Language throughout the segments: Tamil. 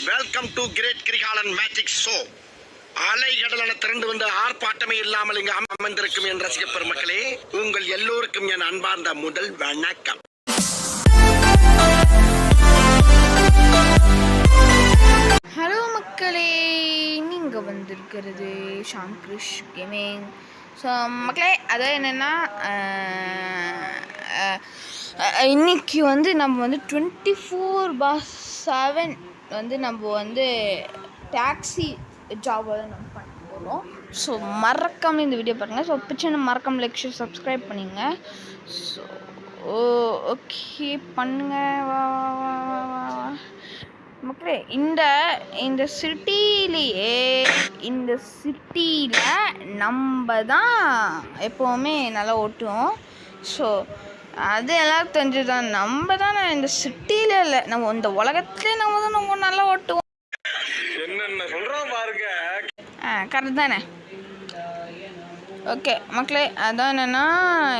Welcome to great Kirikalan magic show. அலைகடலான திரண்டு வந்து ஆர்ப்பாட்டமே இல்லாமல் இங்கு அமர்ந்திருக்கும் என் ரசிக பெருமக்களே, உங்கள் எல்லோருக்கும் என் அன்பார்ந்த முதல் வணக்கம். ஹலோ மக்களே, நீங்கள் வந்திருக்கிறது ஷாம் கிரிஷ் கேமிங். ஸோ மக்களே, அதாவது என்னென்னா இன்றைக்கி வந்து நம்ம வந்து 24/7 வந்து நம்ம வந்து டாக்ஸி ஜாப் வந்து நம்ம பண்ண போகிறோம். ஸோ மறக்காமல் இந்த வீடியோ பாருங்கள். ஸோ பிடிச்சா மறக்காமல் லைக் ஷேர் சப்ஸ்கிரைப் பண்ணிங்க. ஸோ ஓகே பண்ணுங்கள். வா மக்களே, இந்த சிட்டியில் நம்ம தான் எப்போவுமே நல்லா ஓட்டுவோம். ஸோ அது எல்லாம் தெரிஞ்சுதான். நம்ம தானே இந்த சிட்டியில் இல்லை, நம்ம இந்த உலகத்துலேயே நம்ம தான் ரொம்ப நல்லா ஓட்டுவோம். என்னென்ன சொல்கிறோம் பாருங்க. கரெக்ட் தானே? ஓகே மக்களே, அதான் என்னென்னா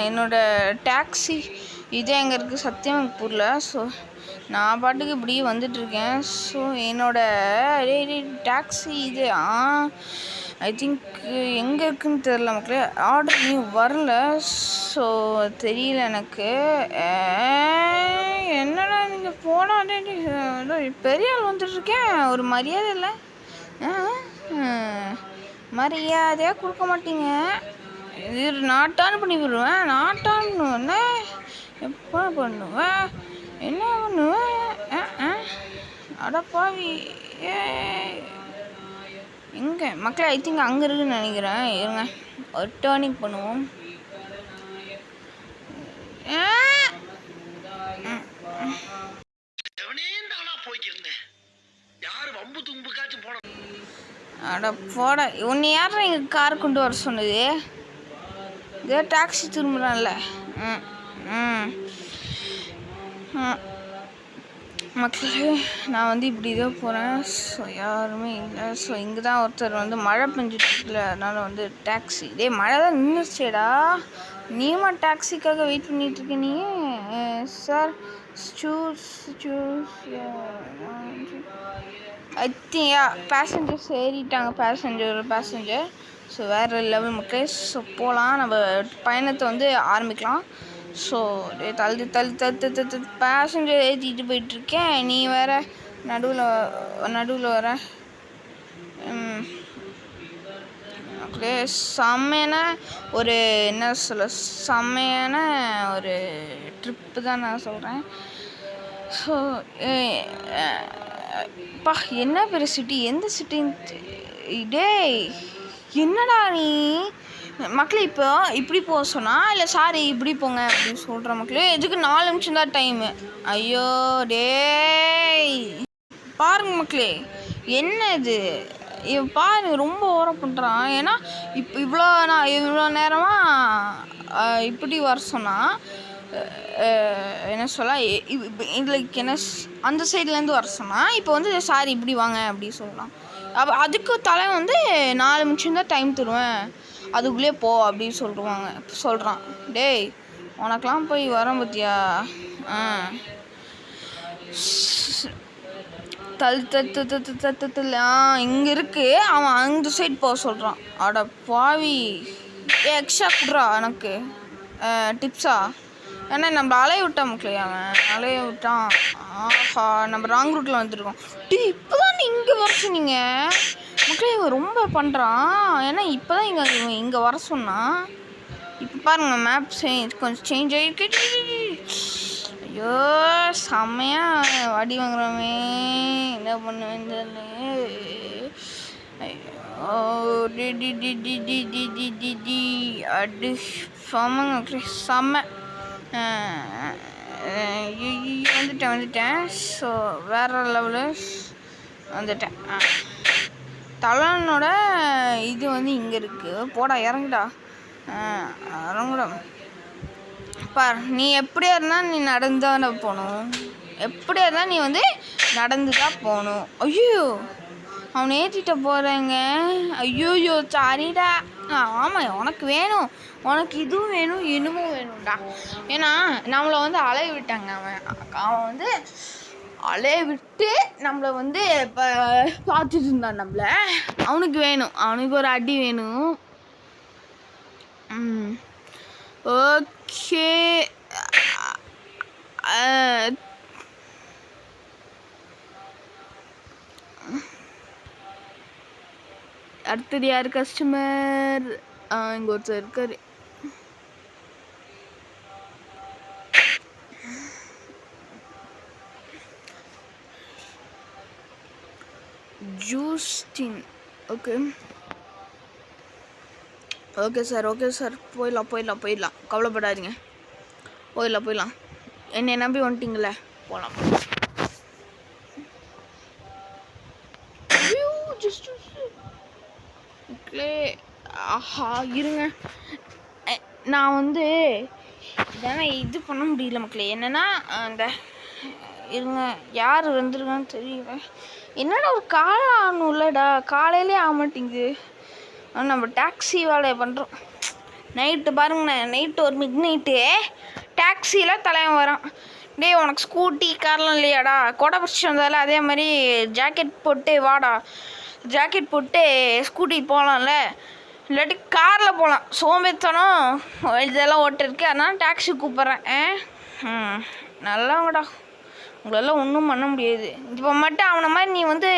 என்னோடய டாக்ஸி இது எங்கே இருக்குது சத்தியம் எனக்கு புரியல. ஸோ நான் பாட்டுக்கு இப்படி வந்துட்டுருக்கேன். ஸோ என்னோடய டாக்ஸி இது ஐ திங்க் எங்கே இருக்குதுன்னு தெரில மக்களே. ஆர்டர் நீ வரல. ஸோ தெரியல எனக்கு. என்னடா நீங்கள் போனால் பெரிய ஆள் வந்துட்டுருக்கேன், ஒரு மரியாதை இல்லை. மரியாதையாக கொடுக்க மாட்டீங்க. இது நாட்டான்னு பண்ணி விடுவேன். நாட்டான்னு எப்போ பண்ணுவேன், என்ன பண்ணுவேன்? அடப்பாவி எங்கே மக்களே? ஐ திங்க் அங்கே இருக்குன்னு நினைக்கிறேன். இருங்க, ஒரு டேர்னிங் பண்ணுவோம். அட போட, உன்னை யாரும் எங்கள் கார் கொண்டு வர சொன்னது? இதே டாக்ஸி திரும்புகிறான்ல. மக்களே, நான் வந்து இப்படி தான் போகிறேன். ஸோ யாருமே இல்லை. ஸோ இங்கே தான் ஒருத்தர் வந்து மழை பெஞ்சிட்ருக்குல, அதனால் வந்து டாக்ஸி மழை தான் நின்றுச்சேடா. நீமா டாக்ஸிக்காக வெயிட் பண்ணிகிட்ருக்க நீ? சார் ஐ திங்க் பேசஞ்சர்ஸ் ஏறிட்டாங்க. பேசஞ்சர். ஸோ வேறு லெவல் மக்களே. ஸோ போகலாம், நம்ம பயணத்தை வந்து ஆரம்பிக்கலாம். ஸோ தள்ளு பேசஞ்சர் ஏற்றிட்டு போயிட்டுருக்கேன். நீ வேறு நடுவில் வர. மக்களே, செம்மையான ஒரு என்ன சொல்ல, செம்மையான ஒரு ட்ரிப்பு தான் நான் சொல்கிறேன். ஸோ பா, என்ன பெரிய சிட்டி, எந்த சிட்டின்னு டேய் என்னடா நீ மக்களே இப்போ இப்படி போக சொன்னால், இல்லை சாரி இப்படி போங்க அப்படின்னு சொல்கிற மக்களே. எதுக்கு 4 நிமிஷம் தான் டைமு? ஐயோ டேய் பாருங்க மக்களே, என்ன இது பாருங்க, ரொம்ப ஓரம் பண்ணுறான். ஏன்னா இப்போ இவ்வளோ நேரமாக இப்படி வர சொன்னால் என்ன சொல்ல, லைக் என்ன அந்த சைட்லேருந்து வர சொன்னால் இப்போ வந்து சாரி இப்படி வாங்க அப்படி சொல்லலாம். அப்போ அதுக்கு தலை வந்து 4 நிமிஷம் தான் டைம் தருவேன், அதுக்குள்ளே போ அப்படின்னு சொல்கிறான். டேய் உனக்கெலாம் போய் வரேன் பத்தியா? இங்கே இருக்குது, அவன் அந்த சைட் போக சொல்கிறான். அட பாவி, எக்ஸ்ட்ரா கொடுறா எனக்கு டிப்ஸா. ஏன்னா நம்ம அலைய விட்டான் மக்களே, அவன் அலைய விட்டான். ஆஹா, நம்ம ராங் ரூட்டில் வந்துருக்கோம். இப்போ தான் இங்கே வர சொன்னீங்க மக்களே. இவன் ரொம்ப பண்ணுறான். ஏன்னா இப்போ தான் இங்கே வர சொன்னான். இப்போ பாருங்கள், மேப் கொஞ்சம் சேஞ்ச் ஆகிருக்கு. ஐயோ செம்மையாக வடி வாங்குறோமே, என்ன பண்ணுவேன் தெரியல. ஐயோ அடி செம்மங்க செம்ம. வந்துட்டேன். ஸோ வேறு லெவலு வந்துட்டேன். தலனோட இது வந்து இங்கே இருக்குது. போடா இறங்குடா. பார், நீ எப்படியா இருந்தால் நீ நடந்து தான் போகணும். எப்படியா இருந்தால் நீ வந்து நடந்து தான் போகணும். ஐயோ அவனை ஏற்றிட்ட போகிறேங்க. ஐயோயோ சாரிடா. ஆமாம், உனக்கு வேணும், உனக்கு இதுவும் வேணும், இன்னமும் வேணும்டா. ஏன்னா நம்மளை வந்து அலைய விட்டாங்க. அவன் வந்து அலைய விட்டு நம்மளை வந்து இப்போ பார்த்துட்டு இருந்தான் நம்மளை. அவனுக்கு வேணும், அவனுக்கு ஒரு அடி வேணும். ஓகே அடுத்தது யார் கஸ்டமர்? இங்கே ஒருத்தர் இருக்காரு. Justin. Okay okay sir, okay sir, போயிடலாம், கவலைப்படாதீங்க, போயிடலாம். என்னை நம்பி வந்துட்டிங்களே, போகலாம். ஆஹா இருங்க, நான் வந்து இதெல்லாம் இது பண்ண முடியல மக்களே. என்னென்னா அந்த இருங்க, யார் வந்துருக்கான்னு தெரியல. என்னடா ஒரு காலை ஆகணும்லடா, காலையிலே ஆக மாட்டேங்குது. நம்ம டாக்ஸி வேலையை பண்ணுறோம். நைட்டு பாருங்கண்ணே, நைட்டு ஒரு மிட் நைட்டு டாக்ஸியில் தலைவன் வரான். டேய் உனக்கு ஸ்கூட்டி கார்லாம் இல்லையாடா, கொடை பிடிச்சிட்டு வந்தால அதே மாதிரி ஜாக்கெட் போட்டு வாடா, ஜாக்கெட் போட்டு ஸ்கூட்டி போகலாம்ல, இல்லாட்டி காரில் போகலாம், சோம்பேத்தனம் இதெல்லாம் ஓட்டிருக்கு, அதனால் டாக்ஸி கூப்பிட்றேன். நல்லவங்கடா, உங்களெல்லாம் ஒன்றும் பண்ண முடியாது. இப்போ மட்டும் அவனை மாதிரி நீ வந்து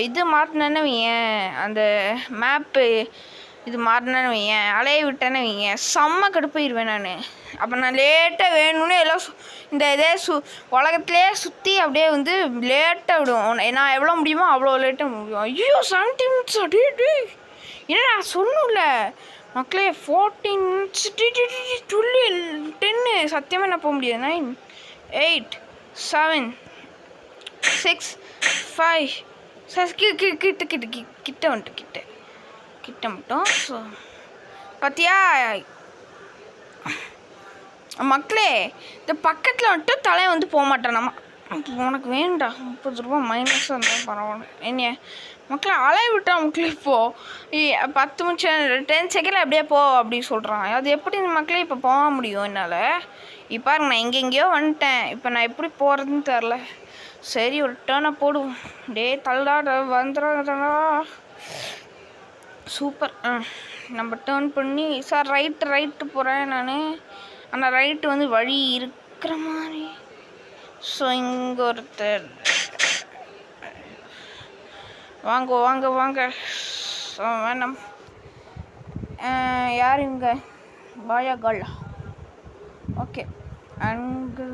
இது மாற்றினேன்னு வையேன், அந்த மேப்பு இது மாறினேன்னு வையேன், அலைய விட்டேன்னு வையேன், செம்ம கடுப்பாயிருவேன் நான். அப்போ நான் லேட்டாக வேணும்னு எல்லாம் இந்த இதே உலகத்துலேயே சுற்றி அப்படியே வந்து லேட்டாக விடுவோம். நான் எவ்வளோ முடியுமோ அவ்வளோ லேட்டாக முடியும். ஐயோ 70 minutes அடி ஏன்னா நான் சொன்னல மக்களே, 14 minutes 10 சத்தியமாக நான் போக முடியாது. 9 8 7 6 5 கிட்ட வந்துட்டு கிட்ட மட்டும். ஸோ பார்த்தியா மக்களே, இந்த பக்கத்தில் வந்துட்டு தலை வந்து போக மாட்டேன். உனக்கு வேண்டா 30 ரூபா மைனஸாக இருந்தால் பரவாயில்ல. என்ன மக்களே அலைய விட்டா மக்களே, இப்போது 10 நிமிஷம் 10 செகண்டில் அப்படியே போ அப்படி சொல்கிறான். அது எப்படி மக்களே இப்போ போக முடியும் என்னால்? இப்போ நான் எங்கெங்கேயோ வந்துட்டேன், இப்போ நான் எப்படி போகிறதுன்னு தெரில. சரி ஒரு டேர்னை போடுவோம். டே தள்ளா வந்துடுறா, சூப்பர். நம்ம டேர்ன் பண்ணி சார் ரைட்டு போகிறேன் நான். ஆனால் ரைட்டு வந்து வழி இருக்கிற மாதிரி. ஸோ இங்கே ஒருத்தர் வாங்க வேணாம். யார் இங்கே பாயா காலா? ஓகே அங்கே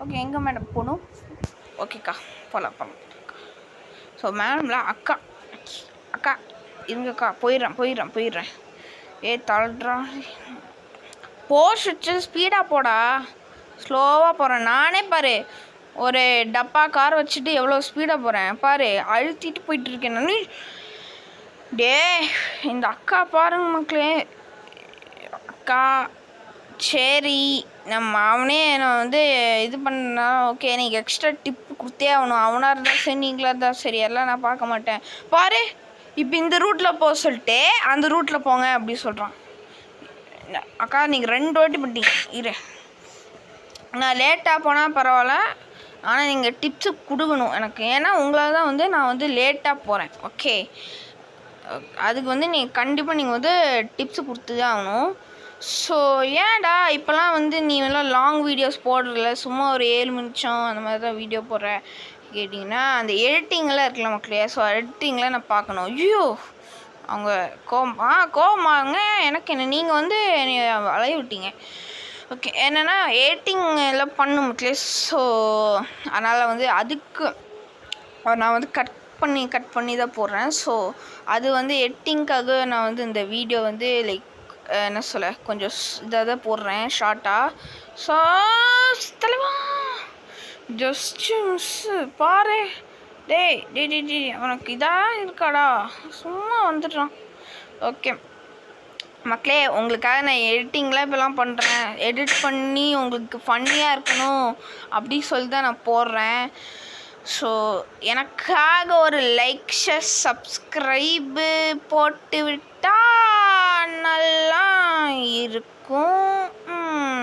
ஓகே எங்கே மேடம் போகணும்? ஓகேக்கா போகலாம். ஸோ மேடம்ல அக்கா இருங்கக்கா, போயிடுறேன். தள்ளுறா போச்சு, ஸ்பீடாக போடா, ஸ்லோவாக போகிறேன் நானே. பாரு ஒரு டப்பா கார் வச்சுட்டு எவ்வளோ ஸ்பீடாக போகிறேன் பாரு, அழுத்திட்டு போயிட்டுருக்கேன் நான். டே இந்த அக்கா பாருங்க மக்களே, அக்கா சரி நம்ம அவனே நான் வந்து இது பண்ணா ஓகே, எனக்கு எக்ஸ்ட்ரா டிப்பு கொடுத்தே ஆகணும். அவனாக இருந்தால் சரி, நீங்களாக இருந்தால் சரி, எல்லாம் நான் பார்க்க மாட்டேன். பாரு இப்போ இந்த ரூட்டில் போக சொல்லிட்டு அந்த ரூட்டில் போங்க அப்படி சொல்கிறான். அக்கா நீங்கள் 2 வாட்டி பண்ணிட்டீங்க, இரு நான் லேட்டாக போனால் பரவாயில்ல, ஆனால் நீங்கள் டிப்ஸு கொடுக்கணும் எனக்கு. ஏன்னா உங்களால் தான் வந்து நான் வந்து லேட்டாக போகிறேன். ஓகே அதுக்கு வந்து நீங்கள் கண்டிப்பாக நீங்கள் வந்து டிப்ஸு கொடுத்து தான் ஆகணும். ஸோ ஏன்டா இப்போலாம் வந்து நீ எல்லாம் லாங் வீடியோஸ் போடுறல, சும்மா ஒரு 7 நிமிஷம் அந்த மாதிரி தான் வீடியோ போடுற கேட்டிங்கன்னா, அந்த எடிட்டிங்கெல்லாம் இருக்குல்ல மக்களே, ஸோ எடிட்டிங்கில் நான் பார்க்கணும். ஐயோ அவங்க கோவமாங்க எனக்கு என்ன, நீங்கள் வந்து என்னை அலைய விட்டீங்க. ஓகே என்னென்னா எடிட்டிங் எல்லாம் பண்ணும் மக்களே. ஸோ அதனால் வந்து அதுக்கு நான் வந்து கட் பண்ணி தான் போடுறேன். ஸோ அது வந்து எடிட்டிங்காக நான் வந்து இந்த வீடியோ வந்து லைக் என்ன சொல்ல கொஞ்சம் இதாக தான் போடுறேன் ஷார்ட்டாக. ஸோ தலைவா ஜஸ்ட்டு மிஸ்ஸு பாரு, டேய் அவனுக்கு இதாக இருக்காடா, சும்மா வந்துடுறான். ஓகே மக்களே, உங்களுக்காக நான் எடிட்டிங்லாம் இப்போலாம் பண்ணுறேன். எடிட் பண்ணி உங்களுக்கு ஃபன்னியாக இருக்கணும் அப்படி சொல்லி தான் நான் போடுறேன். ஸோ எனக்காக ஒரு லைக் ஷேர் சப்ஸ்கிரைபு போட்டு விட்டால் நல்லா இருக்கும்.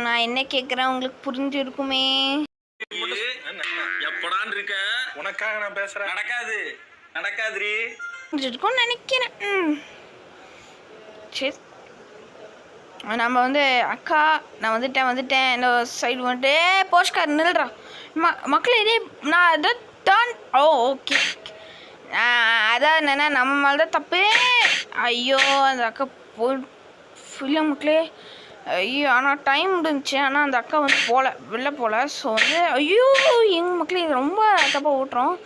நான் என்ன கேட்குறேன் உங்களுக்கு புரிஞ்சிருக்குமே. எப்படான் இருக்க? உனக்காக நான் பேசுறேன். நடக்காதுரி. இருக்கும்னு நினைக்கிறேன். சரி, நம்ம வந்து அக்கா நான் வந்துட்டேன் இந்த சைடு வந்துட்டு போஸ்ட்கார் நில்றா மக்களே. இதே நான் அதை டேர்ன் ஓகே அதான் என்னென்னா நம்ம மேலே தான் தப்பு. ஐயோ அந்த அக்கா இல்லை மக்களே. ஐயோ ஆனால் டைம் முடிஞ்சிச்சு. ஆனால் அந்த அக்கா வந்து வெளில போகல. ஸோ வந்து ஐயோ எங்கள் மக்களே இது ரொம்ப தப்பாக ஓட்டுறோம்.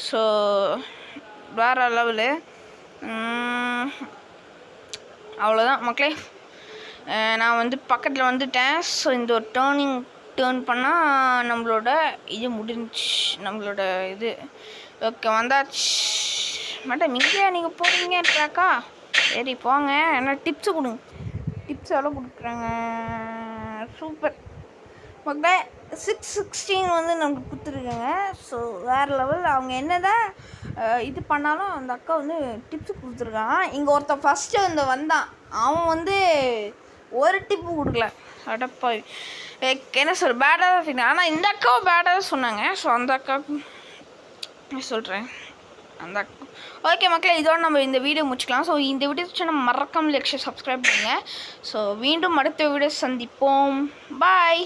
ஸோ வேறு லெவலு. அவ்வளோதான் மக்களே. நான் வந்து பக்கத்தில் வந்துட்டேன். ஸோ இந்த ஒரு டேர்ன் பண்ணால் நம்மளோட இது முடிஞ்சிச்சு. நம்மளோட இது ஓகே வந்தாச்சு. மேடம் இங்கேயா நீங்கள் போகிறீங்கன்றாக்கா? சரி போங்க. என்ன டிப்ஸு கொடுங்க. டிப்ஸ் எவ்வளோ கொடுக்குறாங்க? சூப்பர் மக்களே. 616 வந்து நமக்கு கொடுத்துருக்காங்க. ஸோ வேறு லெவல். அவங்க என்ன தான் இது பண்ணாலும் அந்த அக்கா வந்து டிப்ஸு கொடுத்துருக்கான். இங்கே ஒருத்தன் ஃபஸ்ட்டு வந்து வந்தான். அவன் வந்து ஒரு டிப்பு கொடுக்கல. அடப்பா என்ன சொல் பேடாக தான் ஃபீல். ஆனால் இந்த அக்காவும் பேடாக தான் சொன்னாங்க. ஸோ அந்த அக்காவுக்கு சொல்கிறேன். அந்த அக்கா ஓகே மக்களே. இதோட நம்ம இந்த வீடியோ முடிச்சுக்கலாம். ஸோ இந்த வீடியோ நம்ம மறக்காமல் சப்ஸ்கிரைப் பண்ணுங்கள். ஸோ மீண்டும் அடுத்த வீடியோ சந்திப்போம். பாய்.